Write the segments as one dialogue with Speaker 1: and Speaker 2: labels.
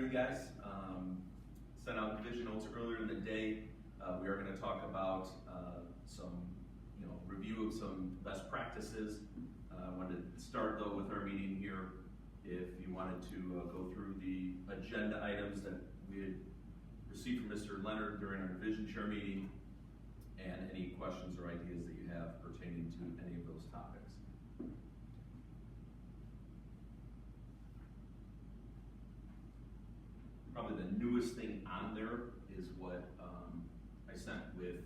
Speaker 1: afternoon, guys. Sent out division notes earlier in the day. We are going to talk about some, review of some best practices. I wanted to start though with our meeting here. If you wanted to go through the agenda items that we had received from Mr. Leonard during our division chair meeting, and any questions or ideas that you have pertaining to any of those topics. Probably the newest thing on there is what I sent with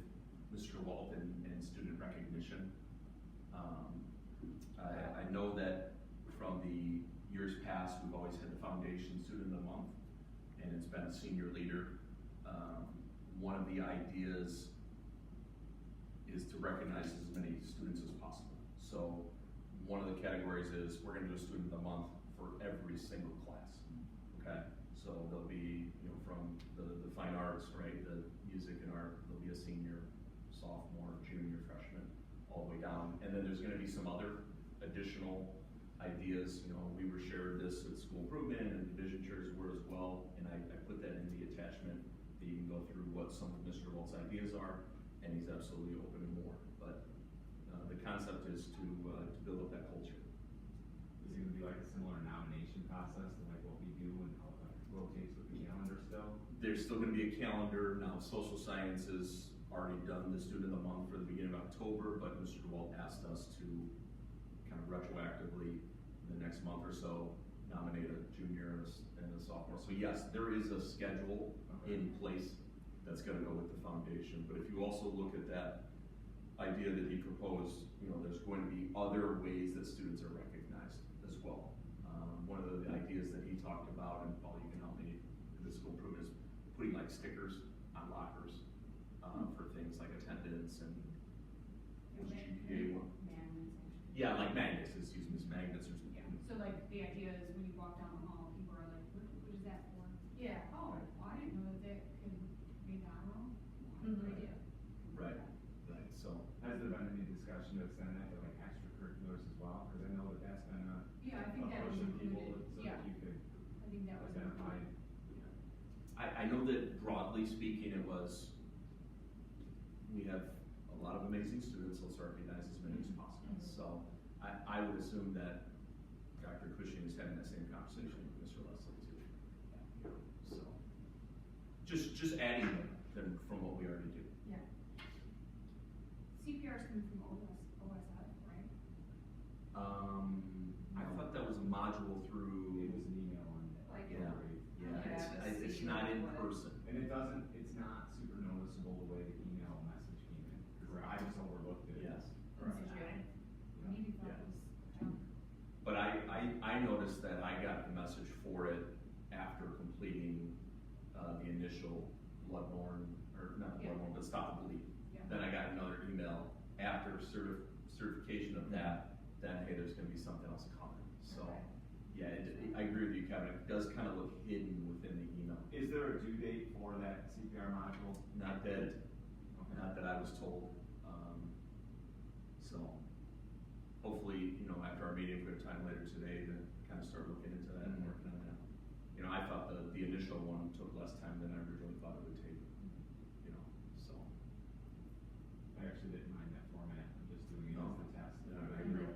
Speaker 1: Mr. Walton and student recognition. I know that from the years past, we've always had the foundation student of the month, and it's been a senior leader. One of the ideas is to recognize as many students as possible. So one of the categories is we're going to do a student of the month for every single class. Okay, so there'll be from the fine arts, right, the music and art, there'll be a senior, sophomore, junior, freshman, all the way down, and then there's going to be some other additional ideas. We were shared this at school improvement, and division chairs were as well, and I put that in the attachment that you can go through what some of Mr. Walt's ideas are, and he's absolutely open to more. But the concept is to build up that culture.
Speaker 2: Is it going to be like a similar nomination process to like what we do and how it rotates with the calendar still?
Speaker 1: There's still going to be a calendar. Now, social sciences already done the student of the month for the beginning of October, but Mr. Walt asked us to kind of retroactively in the next month or so nominate a junior and a sophomore. So yes, there is a schedule in place that's going to go with the foundation. But if you also look at that idea that he proposed, there's going to be other ways that students are recognized as well. One of the ideas that he talked about, and Paul, you can help me with the school improvement, is putting like stickers on lockers for things like attendance and GPA. Yeah, like magnets, excuse me, magnets or something.
Speaker 3: Yeah. So like the idea is when you walk down the hall, people are like, what is that for? Yeah. Oh, well, I didn't know that could be that wrong. Idea.
Speaker 1: Right. Right. So
Speaker 2: has there been any discussion to extend that to like extracurriculars as well? Because I know that that's been a
Speaker 3: I think that was
Speaker 2: push of people
Speaker 3: included.
Speaker 2: so
Speaker 3: Yeah.
Speaker 2: that you could
Speaker 3: I think that was
Speaker 2: identify.
Speaker 1: I know that broadly speaking, it was, we have a lot of amazing students, let's recognize as many as possible. So I would assume that Dr. Cushing is having that same conversation with Mr. Leslie too. So just adding them from what we already do.
Speaker 3: Yeah. CPR is coming from OSF, right?
Speaker 1: I thought that was a module through.
Speaker 2: It was an email on that.
Speaker 3: Like,
Speaker 1: It's not in person.
Speaker 2: And it's not super noticeable the way the email message came in. Because I just overlooked it.
Speaker 1: Yes.
Speaker 3: Maybe thought it was junk.
Speaker 1: But I noticed that I got the message for it after completing the initial bloodborne, or not bloodborne, but stop the bleed.
Speaker 3: Yeah.
Speaker 1: Then I got another email after certification of that, then hey, there's going to be something else coming. So yeah, I agree with you, Kevin. It does kind of look hidden within the email.
Speaker 2: Is there a due date for that CPR module?
Speaker 1: Not that I was told. So hopefully, after our meeting, we have time later today to kind of start looking into that and working on that. I thought the initial one took less time than I originally thought it would take. So.
Speaker 2: I actually didn't mind that format. I'm just doing it as a test.
Speaker 1: Yeah, I agree.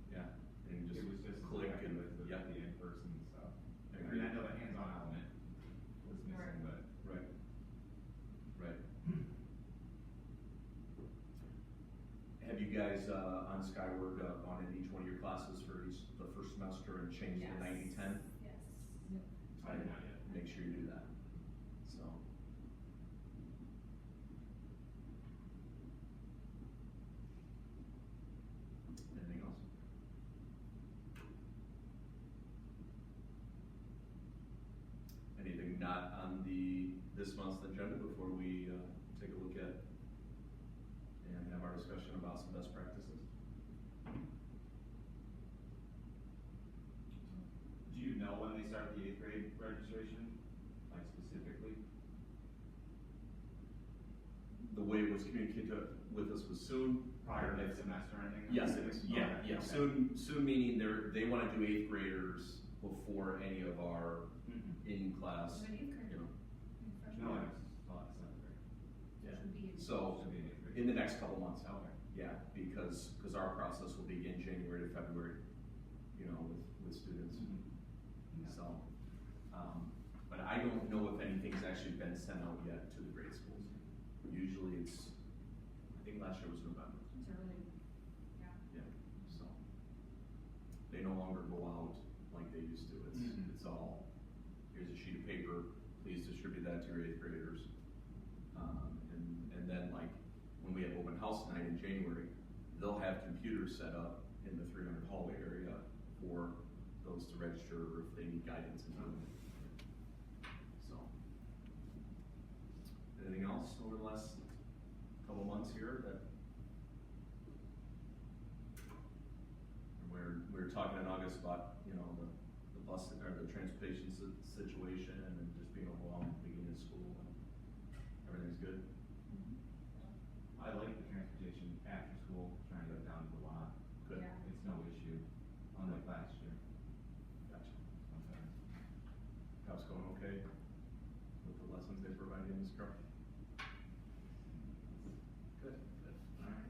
Speaker 1: Yeah, and
Speaker 2: It was just
Speaker 1: click and
Speaker 2: the in-person stuff. I know the hands-on element was missing, but
Speaker 1: right. Have you guys on Skyward gone in each one of your classes for the first semester and changed the 90-10?
Speaker 3: Yes.
Speaker 2: I did not yet.
Speaker 1: Make sure you do that. So. Anything else? Anything not on this month's agenda before we take a look at and have our discussion about some best practices?
Speaker 2: Do you know when they start the 8th grade registration, like specifically?
Speaker 1: The way it was communicated with us was soon.
Speaker 2: Prior to the semester or anything?
Speaker 1: Yes, it is. Yeah.
Speaker 2: Okay.
Speaker 1: Soon meaning they want to do 8th graders before any of our in-class,
Speaker 3: Even eighth grade.
Speaker 1: you know.
Speaker 2: No, I thought seventh grade.
Speaker 1: Yeah.
Speaker 3: Should be in-
Speaker 1: So,
Speaker 2: Should be in eighth grade.
Speaker 1: in the next couple months.
Speaker 2: Okay.
Speaker 1: Yeah, because our process will begin January to February, you know, with students.
Speaker 2: Yeah.
Speaker 1: So, but I don't know if anything's actually been sent out yet to the grade schools. Usually it's, I think last year was November.
Speaker 3: It's early, yeah.
Speaker 1: Yeah, so. They no longer go out like they used to. It's all, here's a sheet of paper, please distribute that to your eighth graders. And then like, when we have open house night in January, they'll have computers set up in the 300 hallway area for those to register or if they need guidance in doing it. So. Anything else over the last couple months here that we were talking in August about, you know, the bus or the transportation situation and then just being overwhelmed at the beginning of school and everything's good.
Speaker 2: I like the transportation after school, trying to get down to the lot.
Speaker 1: Good.
Speaker 3: Yeah.
Speaker 2: It's no issue, unlike last year.
Speaker 1: Gotcha.
Speaker 2: Sometimes.
Speaker 1: How's it going okay with the lessons they provide in this car? Good, good, alright.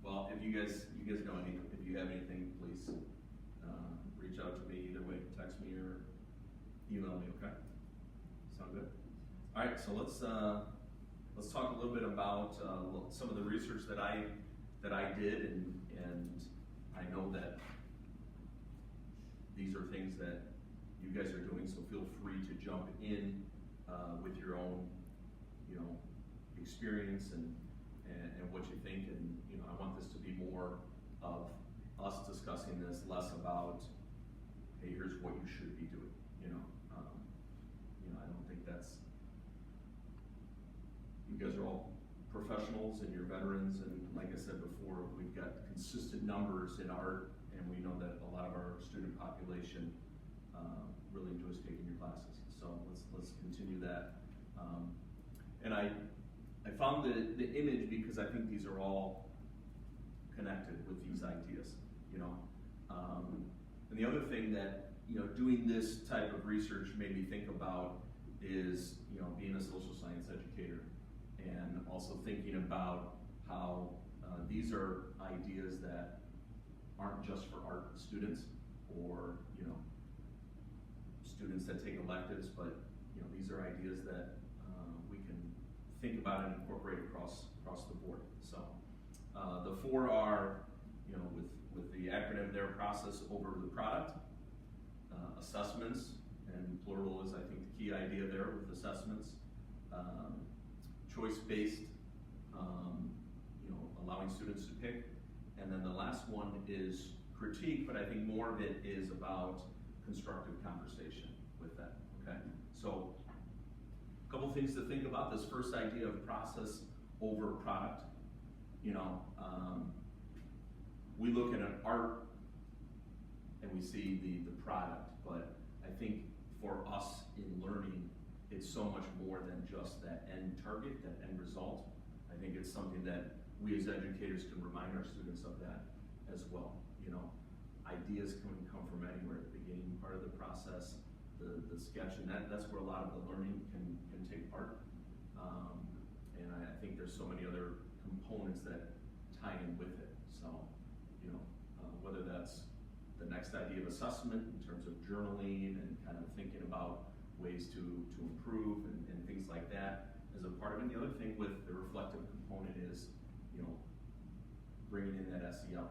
Speaker 1: Well, if you guys know if you have anything, please, reach out to me either way, text me or email me, okay? Sound good? Alright, so let's talk a little bit about, some of the research that I did and I know that these are things that you guys are doing, so feel free to jump in, with your own, you know, experience and what you think, and, you know, I want this to be more of us discussing this, less about, hey, here's what you should be doing, you know. I don't think that's, you guys are all professionals and you're veterans, and like I said before, we've got consistent numbers in art, and we know that a lot of our student population, really enjoys taking your classes, so let's continue that. And I found the image because I think these are all connected with these ideas, you know. And the other thing that, you know, doing this type of research made me think about is, you know, being a social science educator and also thinking about how these are ideas that aren't just for art students or, you know, students that take electives, but, you know, these are ideas that we can think about and incorporate across the board. So the four are, you know, with the acronym there, process over the product, assessments, and plural is I think the key idea there with assessments, choice-based, you know, allowing students to pick, and then the last one is critique, but I think more of it is about constructive conversation with that, okay? So, a couple things to think about. This first idea of process over product. You know, we look at an art and we see the product, but I think for us in learning, it's so much more than just that end target, that end result. I think it's something that we as educators can remind our students of that as well. You know, ideas can come from anywhere at the beginning part of the process, the sketch, and that's where a lot of the learning can take part. And I think there's so many other components that tie in with it. So, you know, whether that's the next idea of assessment in terms of journaling and kind of thinking about ways to improve and things like that as a part of it. And the other thing with the reflective component is, you know, bringing in that SEL,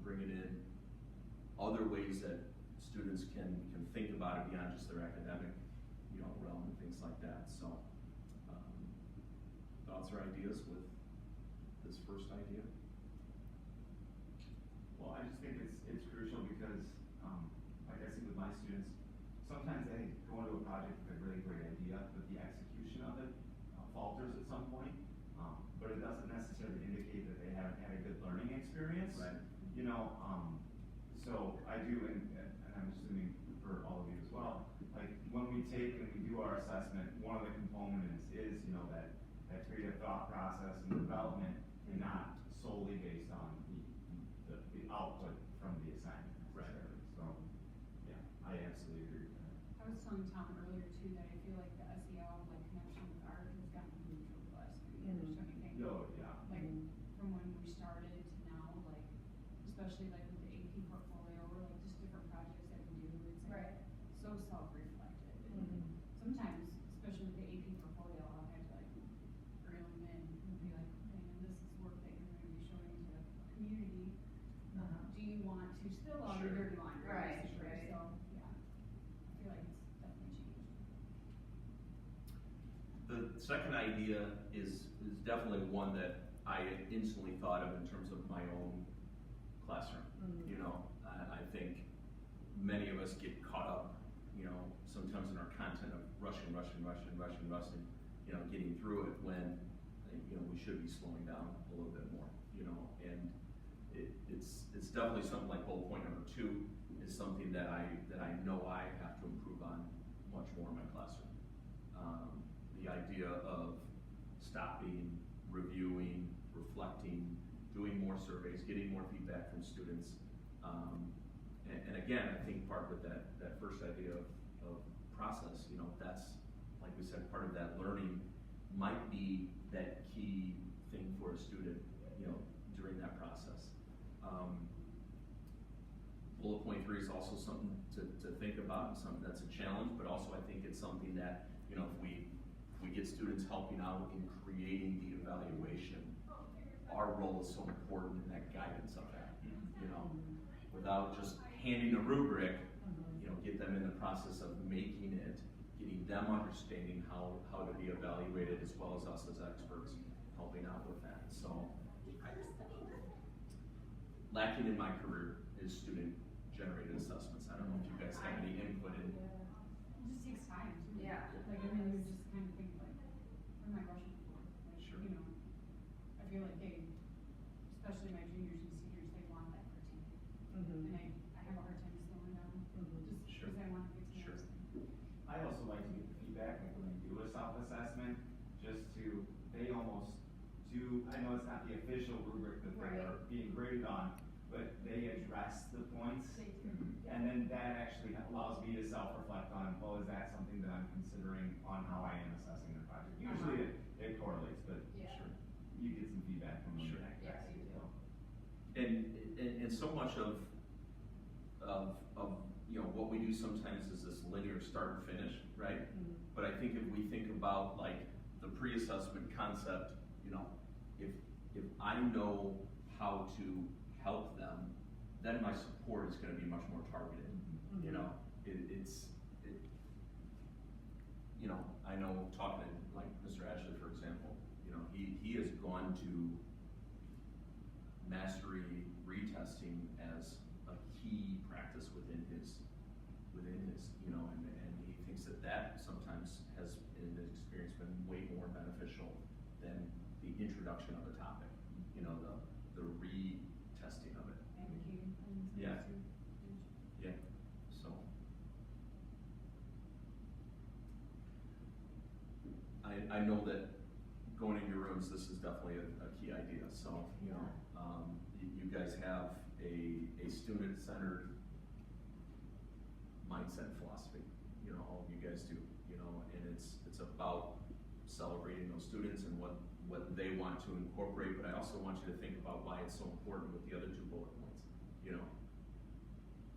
Speaker 1: bringing in other ways that students can think about it beyond just their academic, you know, realm and things like that. So, thoughts or ideas with this first idea?
Speaker 2: Well, I just think it's crucial because, like I see with my students, sometimes they go into a project with a really great idea, but the execution of it falters at some point. But it doesn't necessarily indicate that they haven't had a good learning experience.
Speaker 1: Right.
Speaker 2: You know, so I do, and I'm assuming for all of you as well, like when we take and we do our assessment, one of the components is, you know, that creative thought process and development, and not solely based on the output from the assignment necessarily. So, yeah. I absolutely agree with that.
Speaker 3: I was telling Tom earlier too that I feel like the SEL like connection with art has gotten huge over the last 3 years. Don't you think?
Speaker 2: Oh, yeah.
Speaker 3: Like from when we started to now, like especially like with the AP portfolio or like just different projects that we do, it's like so self-reflective. And sometimes, especially with the AP portfolio, I'll have to like reel them in and be like, man, this is work that you're going to be showing to the community. Do you want to still on
Speaker 1: Sure.
Speaker 3: your dirty laundry?
Speaker 4: Right,
Speaker 3: basically.
Speaker 4: right.
Speaker 3: So yeah, I feel like it's definitely changed.
Speaker 1: The second idea is definitely one that I instantly thought of in terms of my own classroom. You know, I think many of us get caught up, you know, sometimes in our content of rushing, you know, getting through it when, you know, we should be slowing down a little bit more, you know, and it's definitely something like bullet point number 2 is something that I know I have to improve on much more in my classroom. The idea of stopping, reviewing, reflecting, doing more surveys, getting more feedback from students. And again, I think part of that first idea of process, you know, that's, like we said, part of that learning might be that key thing for a student, you know, during that process. Bullet point 3 is also something to think about and something that's a challenge, but also I think it's something that, you know, if we get students helping out in creating the evaluation, our role is so important in that guidance of that, you know, without just handing a rubric, you know, get them in the process of making it, getting them understanding how to be evaluated as well as us as experts helping out with that. So, lacking in my career is student-generated assessments. I don't know if you guys have any input in.
Speaker 3: It just takes time too.
Speaker 4: Yeah.
Speaker 3: Like I mean, you just kind of think like, what am I rushing for? Like,
Speaker 1: Sure.
Speaker 3: you know, I feel like they, especially my juniors and seniors, they want that critique. And I have a hard time slowing down just
Speaker 1: Sure.
Speaker 3: because I want to fix
Speaker 1: Sure.
Speaker 3: things.
Speaker 2: I also like to get the feedback, like when we do a self-assessment, just to, they almost do, I know it's not the official rubric that they are being graded on, but they address the points. And then that actually allows me to self-reflect on, well, is that something that I'm considering on how I am assessing the project? Usually it correlates, but
Speaker 4: Yeah.
Speaker 1: Sure.
Speaker 2: you get some feedback from them.
Speaker 1: Sure.
Speaker 4: Yeah, you do.
Speaker 1: And so much of you know what we do sometimes is this linear start and finish, right? But I think if we think about like the pre-assessment concept, you know, if I know how to help them, then my support is going to be much more targeted. You know, you know, I know talking to like Mr. Ashley, for example, you know, he has gone to mastery retesting as a key practice within his, you know, and he thinks that sometimes has, in his experience, been way more beneficial than the introduction of the topic, you know, the retesting of it.
Speaker 3: Advocating for themselves
Speaker 1: Yeah.
Speaker 3: too.
Speaker 1: Yeah, so. I know that going in your rooms, this is definitely a key idea, so, you know, you guys have a student-centered mindset and philosophy, you know, all of you guys do, you know, and it's about celebrating those students and what they want to incorporate, but I also want you to think about why it's so important with the other 2 bullet points, you know.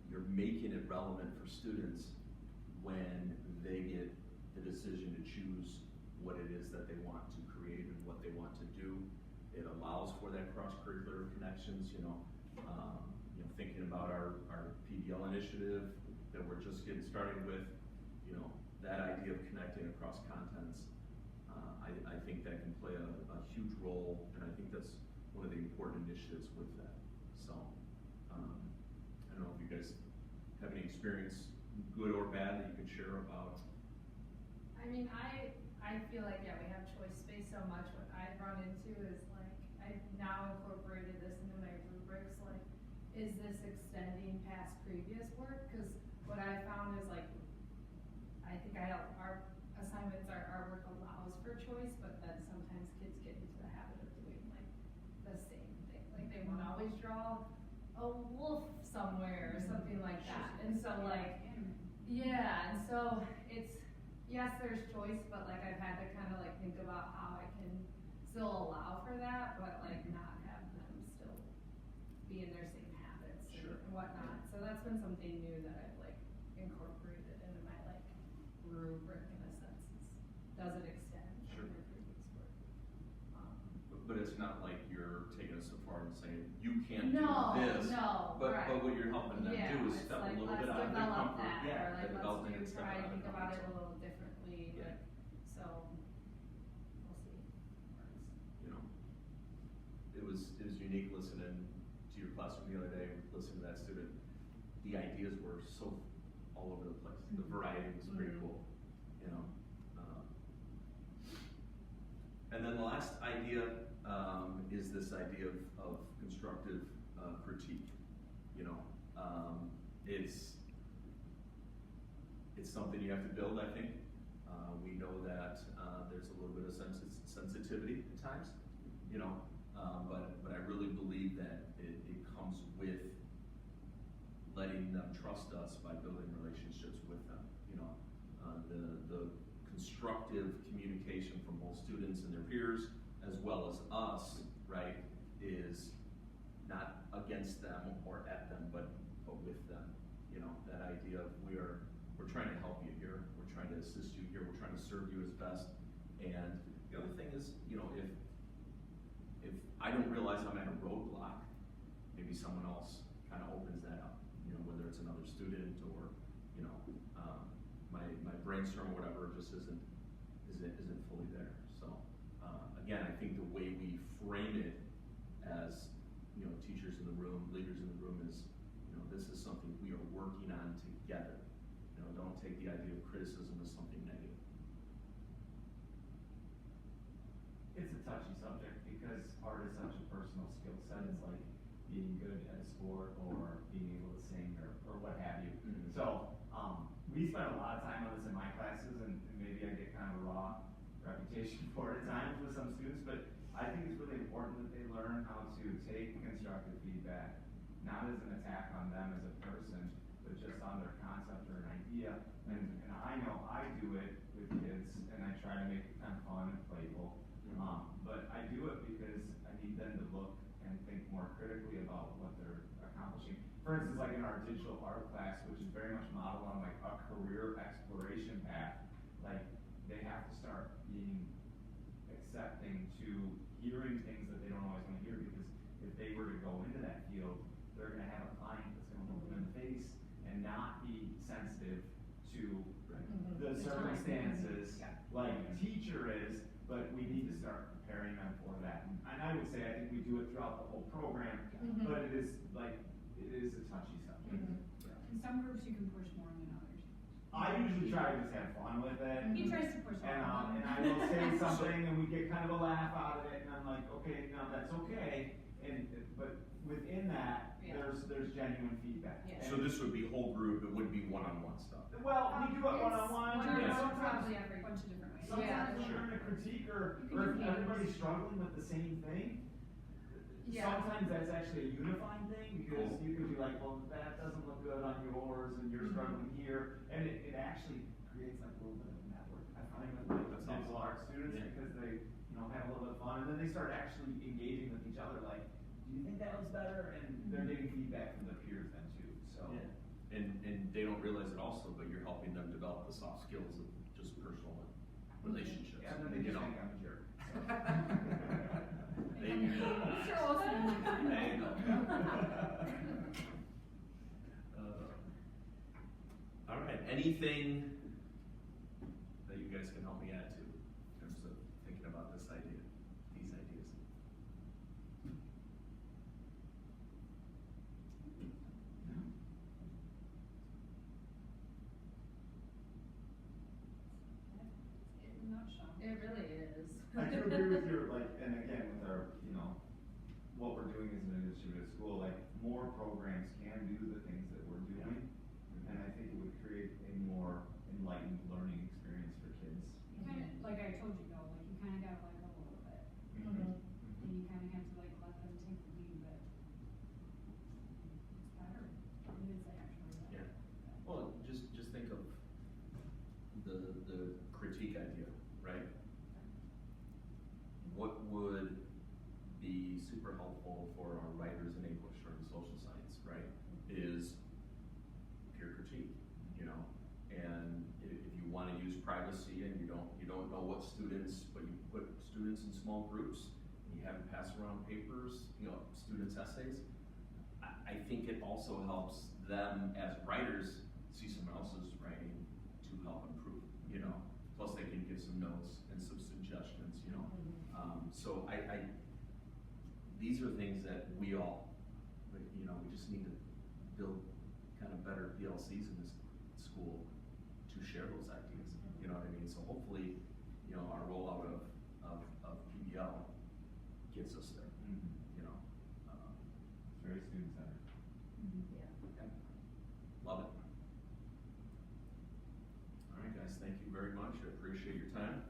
Speaker 1: You're making it relevant for students when they get the decision to choose what it is that they want to create and what they want to do. It allows for that cross-curricular connections, you know, thinking about our PDL initiative that we're just getting started with, you know, that idea of connecting across contents, I think that can play a huge role, and I think that's one of the important initiatives with that. So, I don't know if you guys have any experience, good or bad, that you can share about.
Speaker 4: I mean, I feel like, yeah, we have choice space so much. What I've run into is like, I've now incorporated this into my rubrics, like, is this extending past previous work? Because what I found is like, I think our assignments, our work allows for choice, but then sometimes kids get into the habit of doing like the same thing. Like they want to always draw a wolf somewhere or something like that. And so like, Yeah, and so it's, yes, there's choice, but like I've had to kind of like think about how I can still allow for that, but like not have them still be in their same habits
Speaker 1: Sure.
Speaker 4: and whatnot. So that's been something new that I've like incorporated into my like rubric in a sense. Does it extend
Speaker 1: Sure.
Speaker 4: from your previous work?
Speaker 1: But it's not like you're taking it so far and saying, you can't
Speaker 4: No,
Speaker 1: do this.
Speaker 4: no,
Speaker 1: But
Speaker 4: right.
Speaker 1: what you're helping them
Speaker 4: Yeah,
Speaker 1: do is
Speaker 4: it's
Speaker 1: step
Speaker 4: like,
Speaker 1: a little
Speaker 4: let's
Speaker 1: bit out of their
Speaker 4: develop
Speaker 1: comfort.
Speaker 4: that,
Speaker 1: Yeah,
Speaker 4: or like
Speaker 1: they're developing
Speaker 4: let's
Speaker 1: and stepping
Speaker 4: try
Speaker 1: out
Speaker 4: and
Speaker 1: of
Speaker 4: think
Speaker 1: their
Speaker 4: about it
Speaker 1: comfort
Speaker 4: a
Speaker 1: zone.
Speaker 4: little differently,
Speaker 1: Yeah.
Speaker 4: like, so, we'll see.
Speaker 1: You know, it was unique listening to your classroom the other day, listening to that student. The ideas were so all over the place. The variety was pretty cool, you know. And then the last idea is this idea of constructive critique. You know, it's something you have to build, I think. We know that there's a little bit of sensitivity at times, you know, but I really believe that it comes with letting them trust us by building relationships with them. You know, the constructive communication from both students and their peers, as well as us, right, is not against them or at them, but with them. You know, that idea of we're trying to help you here, we're trying to assist you here, we're trying to serve you as best. And the other thing is, you know, if I don't realize I'm at a roadblock, maybe someone else kind of opens that up. You know, whether it's another student or, you know, my brainstorm or whatever just isn't fully there. So again, I think the way we frame it as, you know, teachers in the room, leaders in the room is, you know, this is something we are working on together. You know, don't take the idea of criticism as something negative.
Speaker 2: It's a touchy subject because art is such a personal skill set. It's like being good at a sport or being able to sing or what have you.
Speaker 1: Mm-hmm.
Speaker 2: So we spend a lot of time on this in my classes, and maybe I get kind of a raw reputation for it at times with some students, but I think it's really important that they learn how to take constructive feedback, not as an attack on them as a person, but just on their concept or an idea. And I know I do it with kids, and I try to make it kind of fun and playful. But I do it because I need them to look and think more critically about what they're accomplishing. For instance, like in our digital art class, which is very much modeled on like a career exploration path, like they have to start being accepting to hearing things that they don't always want to hear, because if they were to go into that field, they're going to have a client that's going to look them in the face and not be sensitive to the circumstances like a teacher is, but we need to start preparing them for that. And I would say I think we do it throughout the whole program, but it is a touchy subject.
Speaker 3: In some groups you can push more than others.
Speaker 2: I usually try to just have fun with it.
Speaker 3: He tries to push
Speaker 2: And
Speaker 3: more.
Speaker 2: I will say something and we get kind of a laugh out of it, and I'm like, okay, no, that's okay. But within that, there's genuine feedback.
Speaker 4: Yeah.
Speaker 1: So this would be whole group, it wouldn't be one-on-one stuff.
Speaker 2: Well, we do it one-on-one.
Speaker 4: Probably every
Speaker 3: bunch of different ways.
Speaker 2: Sometimes
Speaker 4: Yeah.
Speaker 2: we learn to critique, or
Speaker 3: You can
Speaker 2: if
Speaker 3: do
Speaker 2: everybody's
Speaker 3: games.
Speaker 2: struggling with the same thing,
Speaker 4: Yeah.
Speaker 2: sometimes that's actually a unifying thing, because
Speaker 1: Cool.
Speaker 2: you can be like, well, that doesn't look good on yours, and you're struggling here, and it actually creates like a little bit of a network. I find with like
Speaker 1: That's
Speaker 2: digital
Speaker 1: awesome.
Speaker 2: art students,
Speaker 1: Yeah.
Speaker 2: because they, you know, have a little bit of fun, and then they start actually engaging with each other, like, do you think that was better? And they're getting feedback from their peers then too, so.
Speaker 1: Yeah. And they don't realize it also, but you're helping them develop the soft skills of just personal relationships.
Speaker 2: Yeah, and then they
Speaker 1: you
Speaker 2: just
Speaker 1: know.
Speaker 2: think I'm a jerk.
Speaker 1: There you go.
Speaker 3: Sure, we'll send them.
Speaker 1: There you go. All right, anything that you guys can help me add to in terms of thinking about this idea, these ideas?
Speaker 3: In a nutshell.
Speaker 4: It really is.
Speaker 2: I do agree with your, like, and again, with our, you know, what we're doing as an initiative at school, like, more programs can do the things that we're doing, and I think it would create a more enlightened learning experience for kids.
Speaker 3: You kind of, like I told you though, like you kind of got to let go a little bit. And you kind of have to like let them take the lead, but it's better. It is actually better.
Speaker 1: Yeah. Well, just think of critique idea, right? What would be super helpful for our writers in English or in social science, right, is peer critique, you know? And if you wanna use privacy and you don't know what students, but you put students in small groups, and you have them pass around papers, you know, students' essays, I think it also helps them as writers see someone else's writing to help improve, you know? Plus they can give some notes and some suggestions, you know? So these are things that we all, you know, we just need to build kind of better PLCs in this school to share those ideas, you know what I mean? So hopefully, you know, our rollout of PBL gets us there, you know?
Speaker 2: It's very student-centered.
Speaker 1: Yeah. Love it. All right, guys, thank you very much. I appreciate your time.